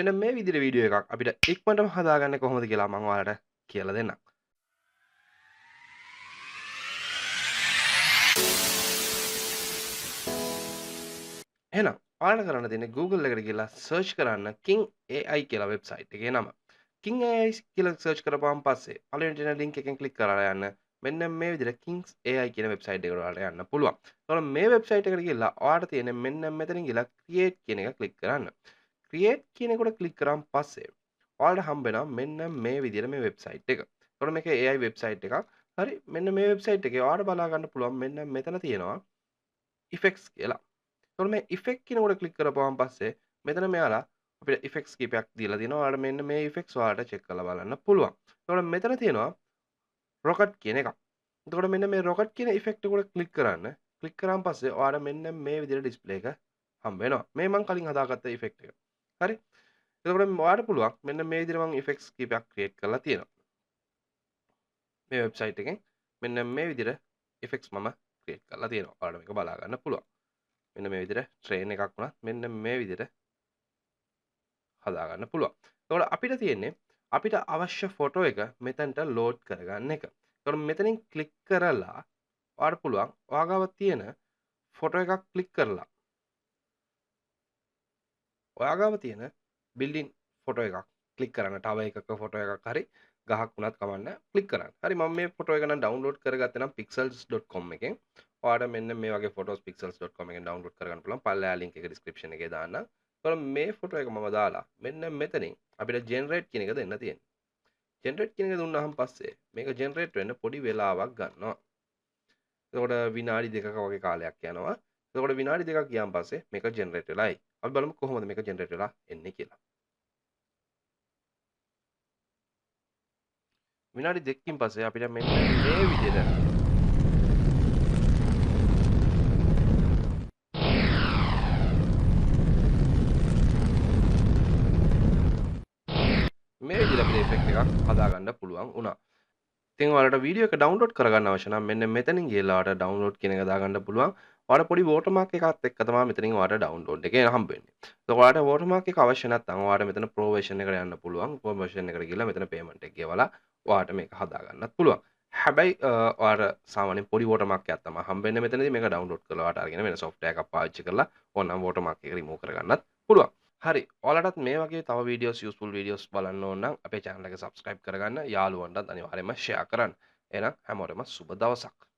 මෙන්න මේ විදිහට වීඩියෝ එකක් අපිට ඉක්මනටම හදාගන්නේ කොහොමද කියලා මම ඔයාලට කියලා දෙන්නම්. එහෙනම් ඔයාලට කරන්න තියෙන්නේ Google එකට ගිහලා සර්ච් කරන්න King AI කියලා වෙබ්සයිට් එකේ නම. King AI කියලා සර්ච් කරපුවාන් පස්සේ පළවෙනි තියෙන link එකෙන් ක්ලික් කරලා යන්න. මෙන්න මේ විදිහට Kings AI කියන වෙබ්සයිට් එකට ඔයාලට යන්න පුළුවන්. එතකොට මේ වෙබ්සයිට් එකට ගිහලා ඔයාලට තියෙන්නේ මෙන්න මෙතනින් ගිහලා create කියන එක ක්ලික් කරන්න. create කියන එකට ක්ලික් කරාන් පස්සේ ඔයාලට හම්බ වෙනවා මෙන්න මේ විදිහට මේ වෙබ්සයිට් එක. එතකොට මේක AI වෙබ්සයිට් එකක්. හරි මෙන්න මේ වෙබ්සයිට් එකේ ඔයාලට බලා ගන්න පුළුවන් මෙන්න මෙතන තියෙනවා effects කියලා. එතකොට මේ effect කියනකොට ක්ලික් කරපුවාන් පස්සේ මෙතන මෙයාලා අපිට effects කීපයක් දීලා තියෙනවා. ඔයාලට මෙන්න මේ effects ඔයාලට check කරලා බලන්න පුළුවන්. එතකොට මෙතන තියෙනවා rocket කියන එකක්. එතකොට මෙන්න මේ rocket කියන effect එකට ක්ලික් කරන්න. ක්ලික් කරාන් පස්සේ ඔයාලට මෙන්න මේ විදිහට display එක හම්බ වෙනවා. මේ මම කලින් හදාගත්ත effect එක. හරි. එතකොට ඔයාලට පුළුවන් මෙන්න මේ විදිහට මම effects කීපයක් create කරලා තියෙනවා. මේ website එකෙන් මෙන්න මේ විදිහට effects මම create කරලා තියෙනවා. ඔයාලට මේක බලා ගන්න පුළුවන්. මෙන්න මේ විදිහට train එකක් වුණත් මෙන්න මේ විදිහට හදා ගන්න පුළුවන්. එතකොට අපිට තියෙන්නේ අපිට අවශ්‍ය ෆොටෝ එක මෙතනට ලෝඩ් කරගන්න එක. එතකොට මෙතනින් ක්ලික් කරලා ඔයාලට පුළුවන් ඔයාගාව තියෙන ෆොටෝ එකක් ක්ලික් කරලා ඔයාගාව තියෙන බිල්ඩින් ෆොටෝ එකක් ක්ලික් කරන්න. ටව එකක ෆොටෝ එකක් හරි ගහක් වුණත් කමන්න ක්ලික් කරන්න. හරි මම මේ ෆොටෝ එක නම් ඩවුන්ලෝඩ් කරගත්තේ නම් pixels.com එකෙන්. ඔයාලට මෙන්න මේ වගේ ෆොටෝස් pixels.com එකෙන් ඩවුන්ලෝඩ් කරගන්න පුළුවන්. පල්ලෙහා link එක description එකේ දාන්නම්. එතකොට මේ ෆොටෝ එක මම දාලා මෙන්න මෙතනින් අපිට generate කියන එක දෙන්න තියෙනවා. generate කියන එක දුන්නාම පස්සේ මේක generate වෙන්න පොඩි වෙලාවක් ගන්නවා. එතකොට විනාඩි 2ක වගේ කාලයක් යනවා. එතකොට විනාඩි 2ක් ගියාන් පස්සේ මේක generate වෙලායි. අපි බලමු කොහොමද මේක generate වෙලා එන්නේ කියලා. විනාඩි 2කින් පස්සේ අපිට මෙන්න මේ විදිහට මේ විදිහට අපිට effect එකක් හදාගන්න පුළුවන් වුණා. ඉතින් ඔයාලට වීඩියෝ එක ඩවුන්ලෝඩ් කරගන්න අවශ්‍ය නම් මෙන්න මෙතනින් ගිහලා ඔයාලට ඩවුන්ලෝඩ් කියන එක දාගන්න පුළුවන්. ඔයාලට පොඩි watermark එකක් එක්ක තමයි මෙතනින් ඔයාලට ඩවුන්ලෝඩ් එක හම්බ වෙන්නේ. ඒක ඔයාලට watermark එක අවශ්‍ය නැත්නම් ඔයාලට මෙතන pro version එකට යන්න පුළුවන්. pro version එකට ගිහලා මෙතන payment එක ගෙවලා ඔයාලට මේක හදා ගන්නත් පුළුවන්. හැබැයි ඔයාලට සාමාන්‍යයෙන් පොඩි watermark එකක් තමයි හම්බ වෙන්නේ මෙතනදී. මේක ඩවුන්ලෝඩ් කරලා ඔයාලට අරගෙන වෙන software එකක් පාවිච්චි කරලා ඕනනම් watermark එක remove කරගන්නත් පුළුවන්. හරි ඔයාලටත් මේ වගේ තව වීඩියෝස් useful වීඩියෝස් බලන්න ඕන නම් අපේ channel එක subscribe කරගන්න යාළුවන්ටත් අනිවාර්යයෙන්ම share කරන්න. එහෙනම් හැමෝටම සුබ දවසක්.